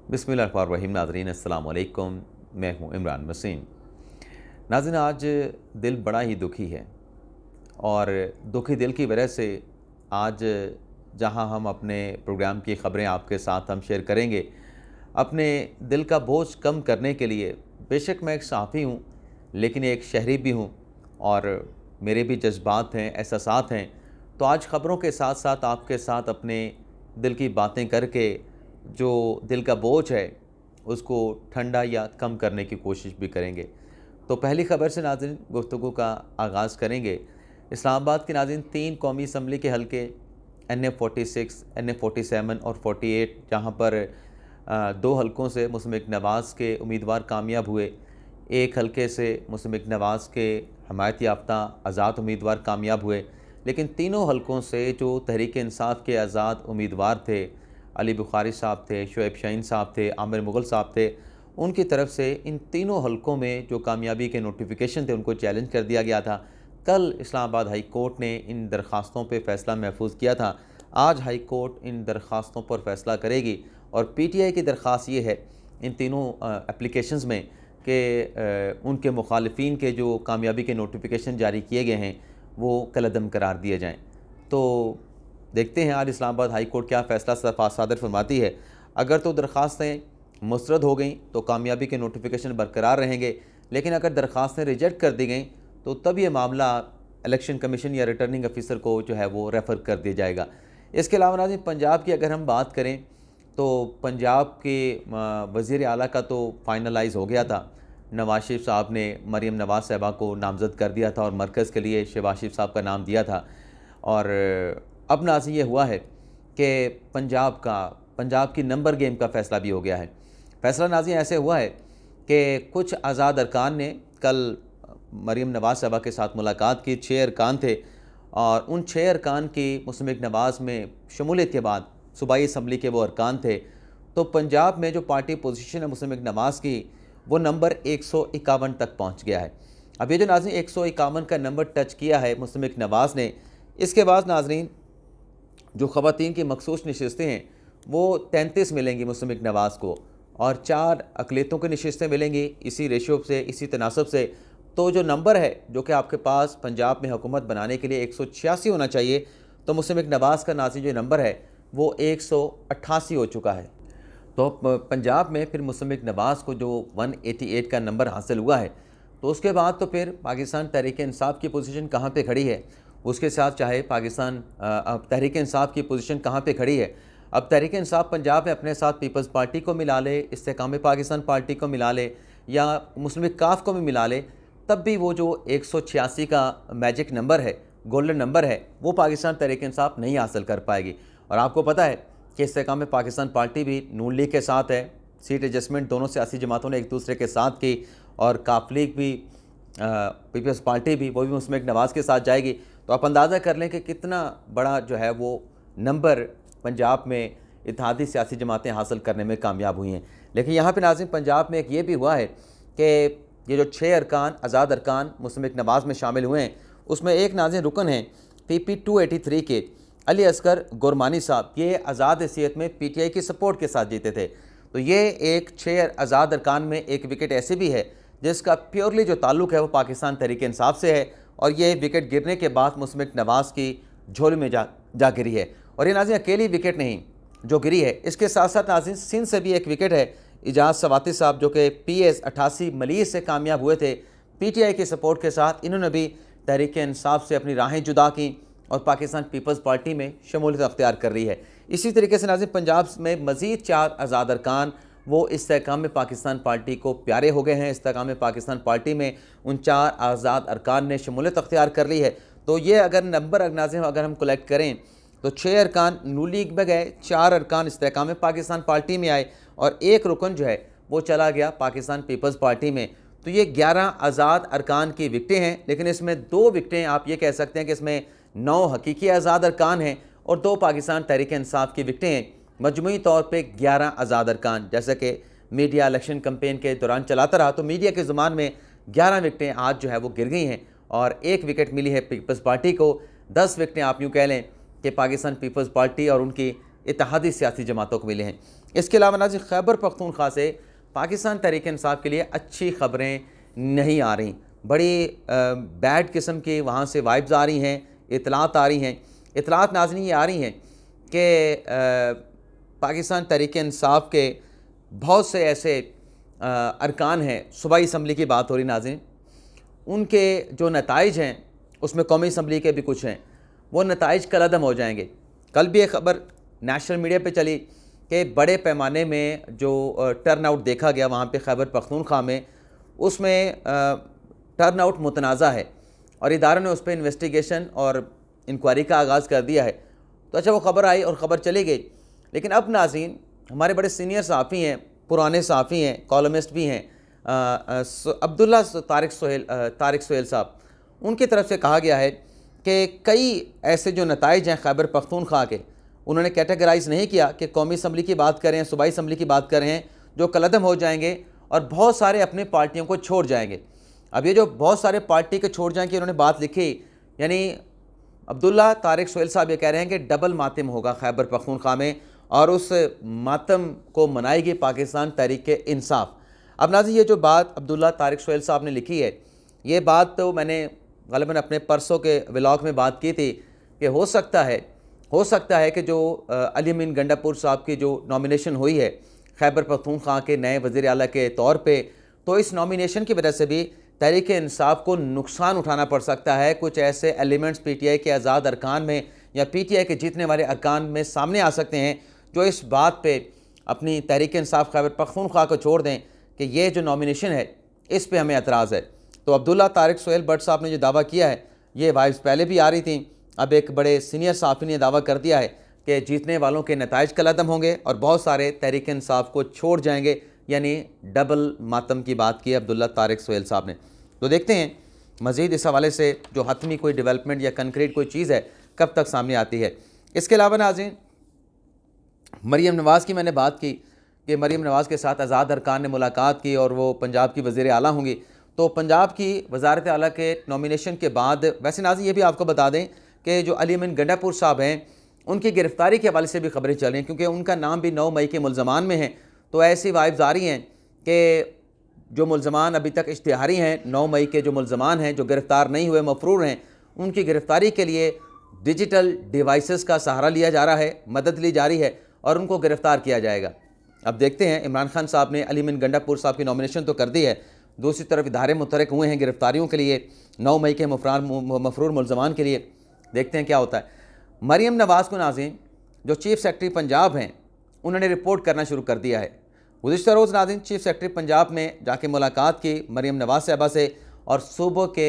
बिस्मिल्लाहिर्रहमानिर्रहीम। नाज़रीन अस्सलाम वालेकुम। मैं हूँ इमरान मसीन। नाज़रीन, आज दिल बड़ा ही दुखी है और दुखी दिल की वजह से आज जहाँ हम अपने प्रोग्राम की ख़बरें आपके साथ हम शेयर करेंगे, अपने दिल का बोझ कम करने के लिए, बेशक मैं एक सहाफ़ी हूँ लेकिन एक शहरी भी हूँ और मेरे भी जज्बात हैं, एहसासात हैं। तो आज ख़बरों के साथ साथ आपके साथ अपने दिल की बातें करके जो दिल का बोझ है उसको ठंडा या कम करने की कोशिश भी करेंगे। तो पहली ख़बर से नाज़रीन गुफ्तगू का आगाज़ करेंगे। इस्लामाबाद के नाज़रीन 3 कौमी असम्बली के हलके NA-46, NA-47 और 48, जहाँ पर 2 हलकों से मुस्लिम लीग नवाज़ के उम्मीदवार कामयाब हुए। एक हलके से मुस्लिम लीग नवाज़ के हमायत याफ्ता आज़ाद उम्मीदवार कामयाब हुए, लेकिन तीनों हलकों से जो तहरीक इंसाफ के आज़ाद उम्मीदवार थे, अली बुखारी साहब थे, शुएब शाहीन साहब थे, आमिर मुग़ल साहब थे, उनकी तरफ से इन तीनों हलकों में जो कामयाबी के नोटिफिकेशन थे उनको चैलेंज कर दिया गया था। कल इस्लामाबाद हाई कोर्ट ने इन दरख्वास्तों पे फ़ैसला महफूज किया था। आज हाई कोर्ट इन दरख्वास्तों पर फ़ैसला करेगी और PTI की दरख्वास्त ये है इन तीनों एप्लीकेशंस में कि उनके मुखालिफिन के जो कामयाबी के नोटिफिकेशन जारी किए गए हैं वो कलअदम करार दिए जाएँ। तो देखते हैं आज इस्लामाबाद हाई कोर्ट क्या फ़ैसला सादर फरमाती है। अगर तो दरख्वास्तें मुस्तरद हो गई तो कामयाबी के नोटिफिकेशन बरकरार रहेंगे, लेकिन अगर दरख्वास्तें रिजेक्ट कर दी गई तो तब ये मामला इलेक्शन कमीशन या रिटर्निंग ऑफिसर को जो है वो रेफ़र कर दिया जाएगा। इसके अलावा नाज़रीन, पंजाब की अगर हम बात करें तो पंजाब के वज़ीर आला का तो फाइनलाइज़ हो गया था। नवाज शरीफ साहब ने मरीम नवाज़ साहिबा को नामज़द कर दिया था और मरकज़ के लिए शहबाज शरीफ साहब का नाम दिया था। और अब नाज़रीन ये हुआ है कि पंजाब की नंबर गेम का फ़ैसला भी हो गया है। फ़ैसला नाज़रीन ऐसे हुआ है कि कुछ आज़ाद अरकान ने कल मरीम नवाज़ साहिबा के साथ मुलाकात की। 6 अरकान थे और उन 6 अरकान की मुस्लिम लीग नवाज़ में शमूलियत के बाद सूबाई असम्बली के वो अरकान थे। तो पंजाब में जो पार्टी पोजीशन है मुस्लिम लीग नवाज़ की, वो नंबर 151 तक पहुँच गया है। अब ये जो नाज़रीन 151 का नंबर टच किया है मुस्लिम लीग नवाज़ ने, इसके बाद नाज़रीन जो ख़वातीन की मखसूस नशिस्तें हैं वो 33 मिलेंगी मुस्लिम लीग नवाज़ को और 4 अक़लियतों की नशिस्तें मिलेंगी इसी रेशो से, इसी तनासब से। तो जो नंबर है जो कि आपके पास पंजाब में हुकूमत बनाने के लिए 186 होना चाहिए, तो मुस्लिम लीग नवाज़ का नाज़रीन जो नंबर है वो 188 हो चुका है। तो पंजाब में फिर मुस्लिम लीग नवाज़ को जो 188 का नंबर हासिल हुआ है, तो उसके बाद तो फिर पाकिस्तान तहरीक इंसाफ की पोजीशन कहाँ पे खड़ी है, उसके साथ चाहे पाकिस्तान तहरीक इंसाफ की पोजीशन कहाँ पे खड़ी है। अब तहरीक इंसाफ पंजाब में अपने साथ पीपल्स पार्टी को मिला ले, इस्तेकाम पाकिस्तान पार्टी को मिला ले या मुस्लिम लीग काफ को भी मिला ले, तब भी वो जो 186 का मैजिक नंबर है, गोल्डन नंबर है, वो पाकिस्तान तहरीक इंसाफ नहीं हासिल कर पाएगी। और आपको पता है कि इस्तेकाम पाकिस्तान पार्टी भी नून लीग के साथ है। सीट एडजस्टमेंट दोनों सियासी जमातों ने एक दूसरे के साथ की और काफ लीग भी, पीपल्स पार्टी भी, वो भी मुस्लिम लीग नवाज़ के साथ जाएगी। तो आप अंदाज़ा कर लें कि कितना बड़ा जो है वो नंबर पंजाब में इत्तेहादी सियासी जमातें हासिल करने में कामयाब हुई हैं। लेकिन यहाँ पे नाज़रीन पंजाब में एक ये भी हुआ है कि ये जो 6 अरकान आज़ाद अरकान मुस्लिम लीग नवाज़ में शामिल हुए हैं, उसमें एक नाज़रीन रुकन हैं PP 283 के अली असगर गुरमानी साहब। ये आज़ाद हैसियत में PTI की सपोर्ट के साथ जीते थे। तो ये एक 6 आज़ाद अरकान में एक विकेट ऐसे भी है जिसका प्योरली जो ताल्लुक़ है वो पाकिस्तान तहरीक इंसाफ से है और ये विकेट गिरने के बाद मुस्लिम लीग नवाज़ की झोली में जा गिरी है। और ये नाज़रीन अकेली विकेट नहीं जो गिरी है, इसके साथ साथ नाज़रीन सिंध से भी एक विकेट है। इजाज़ सवाती साहब जो कि PS 88 मलीज़ से कामयाब हुए थे PTI की सपोर्ट के साथ, इन्होंने भी तहरीक इंसाफ से अपनी राहें जुदा की और पाकिस्तान पीपल्स पार्टी में शमूलियत अख्तियार कर रही है। इसी तरीके से नाज़रीन पंजाब में मज़ीद 4 आज़ाद अरकान वो इस्तेकाम पाकिस्तान पार्टी को प्यारे हो गए हैं। इस्तेकाम पाकिस्तान पार्टी में उन 4 आज़ाद अरकान ने शमूलियत अख्तियार कर ली है। तो ये अगर नंबर नाज़रीन अगर हम कलेक्ट करें तो 6 अरकान नून लीग में गए, 4 अरकान इस्तेकाम पाकिस्तान पार्टी में आए और एक रुकन जो है वो चला गया पाकिस्तान पीपल्स पार्टी में। तो ये 11 आज़ाद अरकान की विकटें हैं, लेकिन इसमें 2 विकटें आप ये कह सकते हैं कि इसमें 9 हकीकी आज़ाद अरकान हैं और 2 पाकिस्तान तहरीक इंसाफ की विकटें हैं। मजमूई तौर पे 11 आज़ाद अरकान। जैसे कि मीडिया इलेक्शन कैंपेन के दौरान चलाता रहा, तो मीडिया के ज़ुबान में 11 विकटें आज जो है वो गिर गई हैं और 1 विकेट मिली है पीपल्स पार्टी को। 10 विकटें आप यूँ कह लें कि पाकिस्तान पीपल्स पार्टी और उनकी इत्तेहादी सियासी जमातों को मिले हैं। इसके अलावा नाज़रीन खैबर पख्तूनख्वा से पाकिस्तान तहरीक इंसाफ के लिए अच्छी खबरें नहीं आ रही, बड़ी बैड किस्म की वहाँ से वाइब्स आ रही हैं, इतलात आ रही हैं। इतलात नाज़रीन ये आ रही हैं कि पाकिस्तान तहरीक इंसाफ के बहुत से ऐसे अरकान हैं, सूबाई असम्बली की बात हो रही नाज़रीन, उनके जो नताइज हैं उसमें कौमी असम्बली के भी कुछ हैं, वो नताइज कलअदम हो जाएंगे। कल भी एक ख़बर नेशनल मीडिया पे चली कि बड़े पैमाने में जो टर्न आउट देखा गया वहाँ पे खैबर पख्तूनख्वा में, उसमें टर्न आउट मुतनाज़ा है और इदारों ने उस पर इन्वेस्टिगेशन और इंक्वायरी का आगाज़ कर दिया है। तो अच्छा, वो ख़बर आई और ख़बर चली गई। लेकिन अब नाज़रीन हमारे बड़े सीनियर सहाफ़ी हैं, पुराने सहाफ़ी हैं, कॉलमिस्ट भी हैं, अब्दुल्ला तारिक सोहेल साहब, उनकी तरफ से कहा गया है कि कई ऐसे जो नताइज हैं खैबर पख्तूनख्वा के, उन्होंने कैटेगराइज़ नहीं किया कि कौमी असम्बली की बात करें, सूबाई असम्बली की बात करें, जो कलअदम हो जाएंगे और बहुत सारे अपनी पार्टियों को छोड़ जाएंगे। अब ये जो बहुत सारे पार्टी के छोड़ जाएंगे उन्होंने बात लिखी, यानी अब्दुल्ला तारिक सोहेल साहब ये कह रहे हैं कि डबल मातम होगा खैबर पख्तूनख्वा में और उस मातम को मनाएगी पाकिस्तान तहरीक इंसाफ। अब नाज़रीन ये जो बात अब्दुल्ला तारिक सोहेल साहब ने लिखी है, ये बात तो मैंने ग़ालिबन अपने परसों के व्लॉग में बात की थी कि हो सकता है कि जो अली अमीन गंडापुर साहब की जो नॉमिनेशन हुई है खैबर पख्तूनख्वा के नए वज़ीर आला के तौर पे, तो इस नॉमिनेशन की वजह से भी तहरीक इंसाफ को नुकसान उठाना पड़ सकता है। कुछ ऐसे एलिमेंट्स पीटीआई के आज़ाद अरकान में या पीटीआई के जीतने वाले अरकान में सामने आ सकते हैं जो इस बात पे अपनी तहरीक इंसाफ खैबर पख्तूनख्वा को छोड़ दें कि ये जो नॉमिनेशन है इस पे हमें एतराज़ है। तो अब्दुल्ला तारिक सोहेल भट्ट साहब ने जो दावा किया है, ये वाइब्स पहले भी आ रही थी, अब एक बड़े सीनियर सहाफ़ी ने दावा कर दिया है कि जीतने वालों के नताइज कलअदम होंगे और बहुत सारे तहरीक इंसाफ को छोड़ जाएंगे, यानी डबल मातम की बात की अब्दुल्ला तारिक सोहेल साहब ने। तो देखते हैं मज़ीद इस हवाले से जो हतमी कोई डेवलपमेंट या कंक्रीट कोई चीज़ है कब तक सामने आती है। इसके अलावा नाज़रीन मरीम नवाज़ की मैंने बात की कि मरीम नवाज़ के साथ आज़ाद अरकान ने मुलाकात की और वो पंजाब की वज़ीर आला होंगी। तो पंजाब की वज़ारत आला के नॉमिनेशन के बाद, वैसे नाज़रीन ये भी आपको बता दें कि जो अली अमीन गंडापुर साहब हैं उनकी गिरफ़्तारी के हवाले से भी खबरें चल रही हैं, क्योंकि उनका नाम भी 9 मई के मुल्ज़मान में है। तो ऐसी वाइब्स आ रही हैं कि जो मुल्ज़मान अभी तक इश्तिहारी हैं, 9 मई के जो मुल्ज़मान हैं जो गिरफ़्तार नहीं हुए, मफरूर हैं, उनकी गिरफ़्तारी के लिए डिजिटल डिवाइसेस का सहारा लिया जा रहा है, मदद ली जा रही है और उनको गिरफ़्तार किया जाएगा। अब देखते हैं, इमरान खान साहब ने अली अमीन गंडापुर साहब की नॉमिनेशन तो कर दी है, दूसरी तरफ इदारे मुतहरिक हुए हैं गिरफ़्तारियों के लिए 9 मई के मफरूर मुल्ज़मान के लिए। देखते हैं क्या होता है। मरीम नवाज़ को नाज़रीन जो चीफ़ सेक्रेटरी पंजाब हैं उन्होंने रिपोर्ट करना शुरू कर दिया है। गुज़िश्ता रोज़ नाज़रीन चीफ़ सेक्रेटरी पंजाब ने जाके मुलाकात की मरीम नवाज़ साहबा से और सूबों के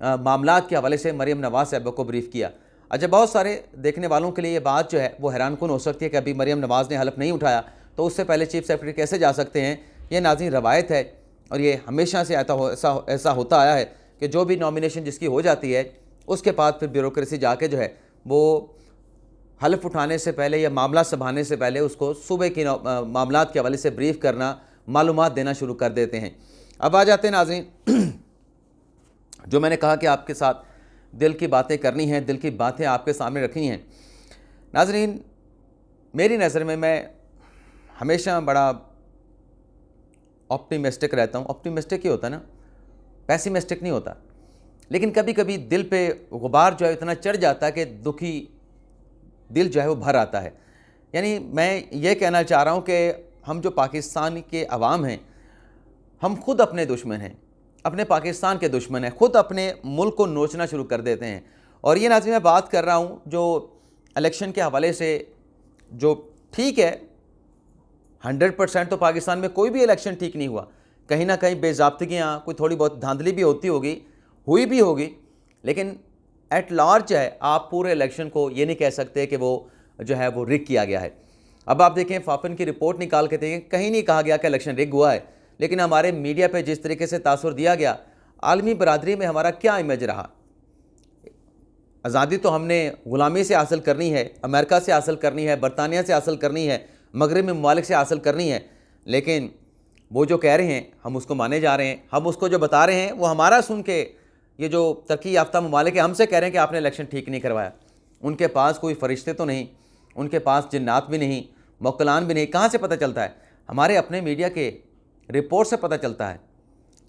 मामलात के हवाले से मरीम नवाज़ साहबा को ब्रीफ़ किया। अच्छा, बहुत सारे देखने वालों के लिए ये बात जो है वो हैरानकुन हो सकती है कि अभी मरीम नवाज़ ने हलफ नहीं उठाया तो उससे पहले चीफ़ सेक्रेटरी कैसे जा सकते हैं। ये नाज़रीन रवायत है और ये हमेशा से ऐसा होता आया है कि जो भी नॉमिनेशन जिसकी हो जाती है उसके बाद फिर ब्यूरोक्रेसी जाके जो है वो हलफ उठाने से पहले या मामला संभालने से पहले उसको सूबे की मामलात के हवाले से ब्रीफ़ करना, मालूमात देना शुरू कर देते हैं। अब आ जाते हैं नाज़रीन जो मैंने कहा कि आपके साथ दिल की बातें करनी हैं, दिल की बातें आपके सामने रखनी हैं। नाज़रीन मेरी नज़र में मैं हमेशा बड़ा ऑप्टिमिस्टिक रहता हूँ। ऑप्टिमिस्टिक ही होता है ना, पैसिमिस्टिक नहीं होता। लेकिन कभी कभी दिल पे गुबार जो है इतना चढ़ जाता है कि दुखी दिल जो है वो भर आता है। यानी मैं ये कहना चाह रहा हूँ कि हम जो पाकिस्तान के अवाम हैं, हम खुद अपने दुश्मन हैं, अपने पाकिस्तान के दुश्मन हैं, खुद अपने मुल्क को नोचना शुरू कर देते हैं। और ये नाज़रीन मैं बात कर रहा हूँ जो इलेक्शन के हवाले से, जो ठीक है 100% तो पाकिस्तान में कोई भी इलेक्शन ठीक नहीं हुआ, कहीं ना कहीं बेज़ाब्तगियाँ, कोई थोड़ी बहुत धांधली भी होती होगी, हुई भी होगी, लेकिन एट लार्ज है आप पूरे इलेक्शन को ये नहीं कह सकते कि वो जो है वो रिग किया गया है। अब आप देखें फाफन की रिपोर्ट निकाल के देखें, कहीं नहीं कहा गया कि इलेक्शन रिग हुआ है, लेकिन हमारे मीडिया पे जिस तरीके से तासुर दिया गया, आलमी बरादरी में हमारा क्या इमेज रहा। आज़ादी तो हमने ग़ुलामी से हासिल करनी है, अमेरिका से हासिल करनी है, बरतानिया से हासिल करनी है, मगरबी ममालिक से हासिल करनी है, लेकिन वो जो कह रहे हैं हम उसको माने जा रहे हैं, हम उसको जो बता रहे हैं वो हमारा सुन के ये जो तरक्की याफ्ता ममालिक है हमसे कह रहे हैं कि आपने इलेक्शन ठीक नहीं करवाया। उनके पास कोई फरिश्ते तो नहीं, उनके पास जिन्नात भी नहीं, मौकलान भी नहीं, कहाँ से पता चलता है? हमारे अपने मीडिया के रिपोर्ट से पता चलता है।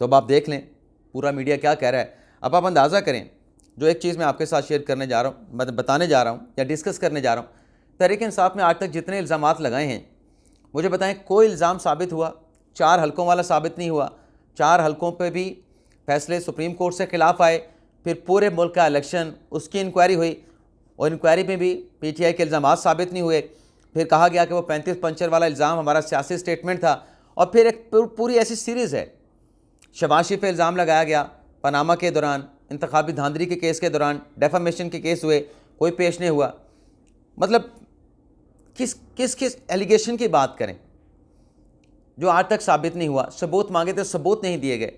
तो अब आप देख लें पूरा मीडिया क्या कह रहा है। अब आप अंदाज़ा करें, जो एक चीज़ मैं आपके साथ शेयर करने जा रहा हूँ, मतलब बताने जा रहा हूँ या डिस्कस करने जा रहा हूँ, तहरीक इंसाफ में आज तक जितने इल्ज़ामात लगाए हैं, मुझे बताएं कोई इल्ज़ाम साबित हुआ? 4 हलकों वाला साबित नहीं हुआ। 4 हलकों पे भी फैसले सुप्रीम कोर्ट से खिलाफ आए। फिर पूरे मुल्क का इलेक्शन, उसकी इंक्वायरी हुई और इंक्वायरी में भी पीटीआई के इल्ज़ामात साबित नहीं हुए। फिर कहा गया कि वो 35 पंचर वाला इल्ज़ाम हमारा सियासी स्टेटमेंट था। और फिर एक पूरी ऐसी सीरीज़ है। शहबाज शरीफ पे इल्ज़ाम लगाया गया पनामा के दौरान, इंतखाबी धांधली के केस के दौरान, डेफामेशन के केस हुए, कोई पेश नहीं हुआ। मतलब किस एलिगेशन की बात करें जो आज तक साबित नहीं हुआ? सबूत मांगे तो सबूत नहीं दिए गए।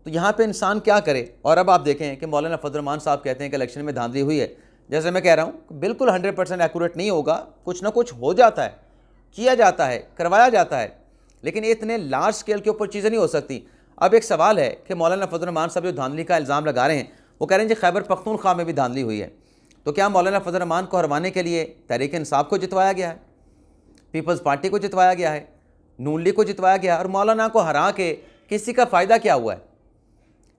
तो यहाँ पे इंसान क्या करे? और अब आप देखें कि मौलाना फजल रहमान साहब कहते हैं कि इलेक्शन में धांधली हुई है। जैसे मैं कह रहा हूँ, बिल्कुल 100% एक्यूरेट नहीं होगा, कुछ ना कुछ हो जाता है, किया जाता है, करवाया जाता है, लेकिन ये इतने लार्ज स्केल के ऊपर चीज़ें नहीं हो सकती। अब एक सवाल है कि मौलाना फजल रहमान साहब जो धांधली का इल्ज़ाम लगा रहे हैं, वो कह रहे हैं कि खैबर पख्तूनख्वा में भी धांधली हुई है। तो क्या मौलाना फजल रहमान को हरवाने के लिए तहरीक इंसाफ को जितवाया गया है, पीपल्स पार्टी को जितवाया गया है, नून लीग को जितवाया गया है? और मौलाना को हरा के किसी का फ़ायदा क्या हुआ है?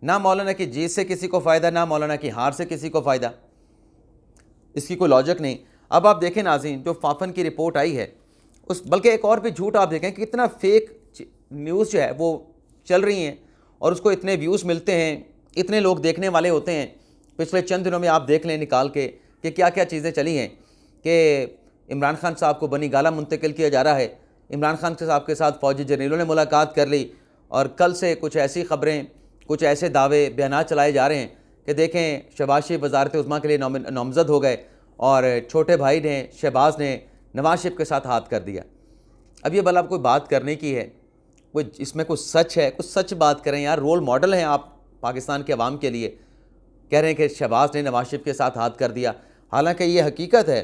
ना मौलाना की जीत से किसी को फ़ायदा, ना मौलाना की हार से किसी को फ़ायदा। इसकी कोई लॉजिक नहीं। अब आप देखें नाज़रीन, जो फाफन की रिपोर्ट आई है उस, बल्कि एक और भी झूठ आप देखें कि कितना फेक न्यूज़ जो है वो चल रही हैं और उसको इतने व्यूज़ मिलते हैं, इतने लोग देखने वाले होते हैं। पिछले चंद दिनों में आप देख लें निकाल के कि क्या क्या चीज़ें चली हैं कि इमरान खान साहब को बनी गाला मुंतकिल किया जा रहा है, इमरान खान साहब के साथ फ़ौजी जनरलों ने मुलाकात कर ली, और कल से कुछ ऐसी ख़बरें, कुछ ऐसे दावे बयान चलाए जा रहे हैं कि देखें शहबाज शरीफ वज़ारत उज़्मा के लिए नामज़द हो गए और छोटे भाई ने शहबाज ने नवाज शरीफ के साथ हाथ कर दिया। अब ये भला कोई बात करने की है? कोई इसमें कुछ सच है? कुछ सच बात करें यार, रोल मॉडल हैं आप पाकिस्तान के अवाम के लिए। कह रहे हैं कि शहबाज ने नवाज शरीफ के साथ हाथ कर दिया, हालांकि ये हकीकत है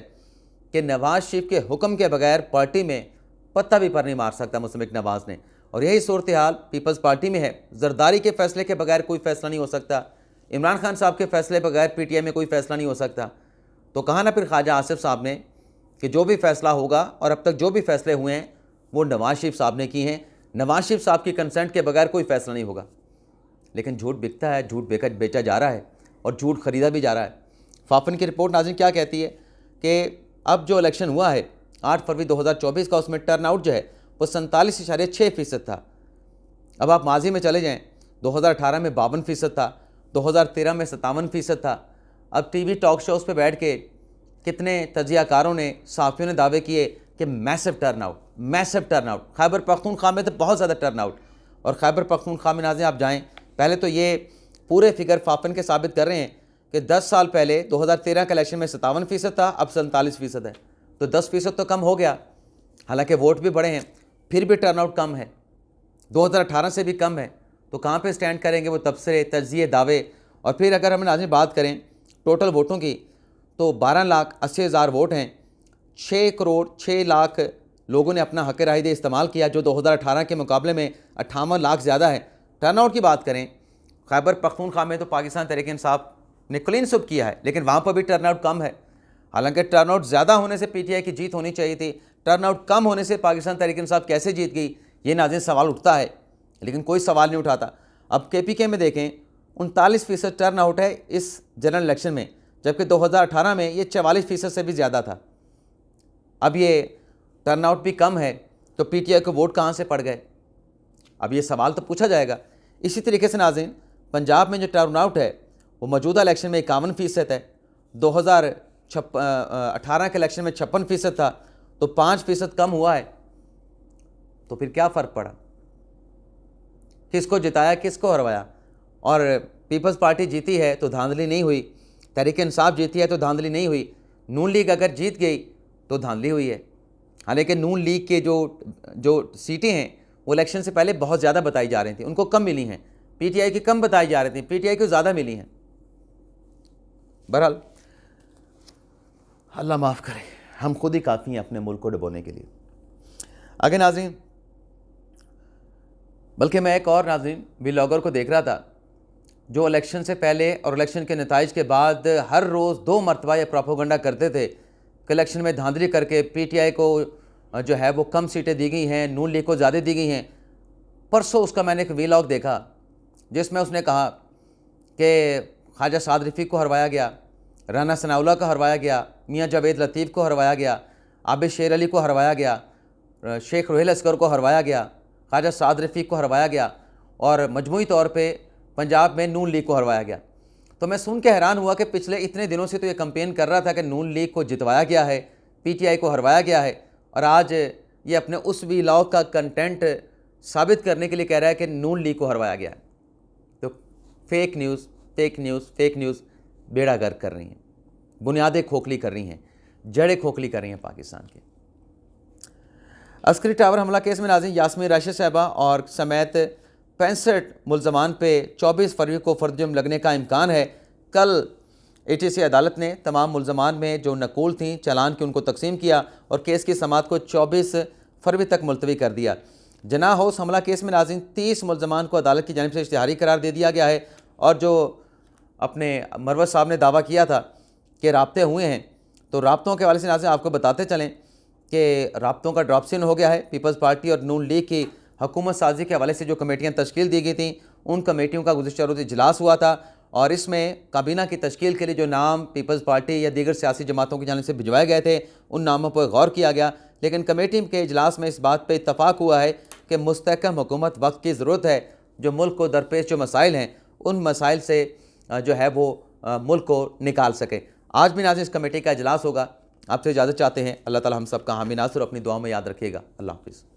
कि नवाज शरीफ के हुक्म के बगैर पार्टी में पत्ता भी पर नहीं मार सकता मुस्तफ़ा नवाज ने, और यही सूरत हाल पीपल्स पार्टी में है। जरदारी के फैसले के बगैर कोई फैसला नहीं हो सकता, इमरान खान साहब के फैसले बगैर पीटीआई में कोई फैसला नहीं हो सकता। तो कहा ना फिर ख्वाजा आसिफ साहब ने कि जो भी फैसला होगा, और अब तक जो भी फैसले हुए हैं वो नवाज शरीफ साहब ने किए हैं, नवाज शरीफ साहब की कंसेंट के बगैर कोई फैसला नहीं होगा। लेकिन झूठ बिकता है, झूठ बेचा जा रहा है और झूठ खरीदा भी जा रहा है। फाफन की रिपोर्ट नाज़रीन क्या कहती है कि अब जो इलेक्शन हुआ है 8 फरवरी 2024 का, उसमें टर्नआउट जो है वो 47.6% था। अब आप माजी में चले जाएँ, 2018 में 52% था, 2013 में 57% था। अब टीवी टॉक शोज़ पे बैठ के कितने तजियाकारों ने, साफ़ियों ने दावे किए कि मैसिव टर्नआउट। खैबर पख्तूनख्वा में तो बहुत ज़्यादा टर्नआउट। और खैबर पख्तूनख्वा में नाज़रीन आप जाएँ, पहले तो ये पूरे फिगर फाफन के साबित कर रहे हैं कि 10 साल पहले 2013 के इलेक्शन में 57% था, अब 47% है। तो 10% तो कम हो गया, हालांकि वोट भी बढ़े हैं, फिर भी टर्नआउट कम है, 2018 से भी कम है। तो कहाँ पे स्टैंड करेंगे वो तबसरे, तज्जिए, दावे? और फिर अगर हम नाज़रीन बात करें टोटल वोटों की, तो 12,80,000 वोट हैं। 6 करोड़ 6 लाख लोगों ने अपना हक़ राय दे इस्तेमाल किया, जो 2018 के मुकाबले में 58 लाख ज़्यादा है। टर्नआउट की बात करें, खैबर पख्तूनख्वा में तो पाकिस्तान तहरीक इंसाफ ने क्लीन स्वीप किया है, लेकिन वहाँ पर भी टर्नआउट कम है। हालांकि टर्नआउट ज़्यादा होने से पीटीआई की जीत होनी चाहिए थी, टर्नआउट कम होने से पाकिस्तान तहरीक इंसाफ कैसे जीत गई, ये नाज़रीन सवाल उठता है, लेकिन कोई सवाल नहीं उठाता। अब केपीके में देखें 39% टर्नआउट है इस जनरल इलेक्शन में, जबकि 2018 में ये 44% से भी ज़्यादा था। अब ये टर्नआउट भी कम है तो पीटीआई को वोट कहाँ से पड़ गए? अब ये सवाल तो पूछा जाएगा। इसी तरीके से नाज़रीन पंजाब में जो टर्नआउट है वो मौजूदा इलेक्शन में 51% है, 2018 के इलेक्शन में 56% था, तो 5% कम हुआ है। तो फिर क्या फ़र्क पड़ा? किसको जिताया, किसको हरवाया? और पीपल्स पार्टी जीती है तो धांधली नहीं हुई, तहरीक इंसाफ जीती है तो धांधली नहीं हुई, नून लीग अगर जीत गई तो धांधली हुई है। हालांकि नून लीग के जो सीटें हैं वो इलेक्शन से पहले बहुत ज़्यादा बताई जा रही थी, उनको कम मिली हैं। पीटीआई की कम बताई जा रही थी, पीटीआई को ज़्यादा मिली हैं। बहरहाल अल्लाह माफ़ करे, हम खुद ही काफ़ी हैं अपने मुल्क को डुबोने के लिए। आगे नाज़रीन, बल्कि मैं एक और नाज़रीन व्लॉगर को देख रहा था जो इलेक्शन से पहले और इलेक्शन के नताइज के बाद हर रोज़ 2 मरतबा ये प्रोपोगंडा करते थे कि इलेक्शन में धांधली करके पीटीआई को जो है वो कम सीटें दी गई हैं, नून लीग को ज़्यादा दी गई हैं। परसों उसका मैंने एक वीलॉग देखा जिसमें उसने कहा कि ख्वाजा साद रफ़ीक को हरवाया गया, राना सनाउल्लाह को हरवाया गया, मियाँ जावेद लतीफ़ को हरवाया गया, आबिद शेर अली को हरवाया गया, शेख रोहिल असगर को हरवाया गया, ख्वाजा साद रफ़ीक को हरवाया गया और मजमूई तौर पे पंजाब में नून लीग को हरवाया गया। तो मैं सुन के हैरान हुआ कि पिछले इतने दिनों से तो ये कंपेन कर रहा था कि नून लीग को जितवाया गया है, पीटीआई को हरवाया गया है, और आज ये अपने उस वीलॉग का कंटेंट साबित करने के लिए कह रहा है कि नून लीग को हरवाया गया है। तो fake news fake news fake news बेड़ा गर्क कर रही हैं, बुनियादें खोखली कर रही हैं, जड़ें खोखली कर रही हैं पाकिस्तान की। अस्करी टावर हमला केस में नाज़रीन यास्मीन राशिद साहबा और समेत 65 मुल्ज़मान पे 24 फरवरी को फर्द जुर्म लगने का इम्कान है। कल ATC अदालत ने तमाम मुल्ज़मान में जो नकूल थी चालान की उनको तकसीम किया और केस की समाअत को 24 फरवरी तक मुलतवी कर दिया। जना हाउस हमला केस में नाज़रीन 30 मुल्ज़मान को अदालत की जानिब से इश्तिहारी करार दे दिया गया है और जो अपने मरवत साहब ने दावा किया था कि राब्ते हुए हैं, तो राब्तों के हवाले से नाज़रीन आपको बताते चलें कि राब्तों का ड्रॉपसिन हो गया है। पीपल्स पार्टी और नून लीग की हुकूमत साजी के हवाले से जो कमेटियाँ तश्कील दी गई थी, उन कमेटियों का गुज़िश्ता रोज़ इजलास हुआ था और इसमें काबीना की तश्कील के लिए जो नाम पीपल्स पार्टी या दीगर सियासी जमातों की जानिब से भिजवाए गए थे, उन नामों पर गौर किया गया। लेकिन कमेटी के इजलास में इस बात पर इत्तफाक हुआ है कि मुस्तहकम हुकूमत वक्त की ज़रूरत है। जो मुल्क को दरपेश जो मसाइल हैं, उन मसाइल से जो है वो मुल्क को निकाल सके। आज भी नाज़रीन इस कमेटी का इजलास होगा। आपसे इजाज़त चाहते हैं। अल्लाह ताला हम सब का हामी नासर अपनी दुआ में याद रखिएगा। अल्लाह हाफ़िज़।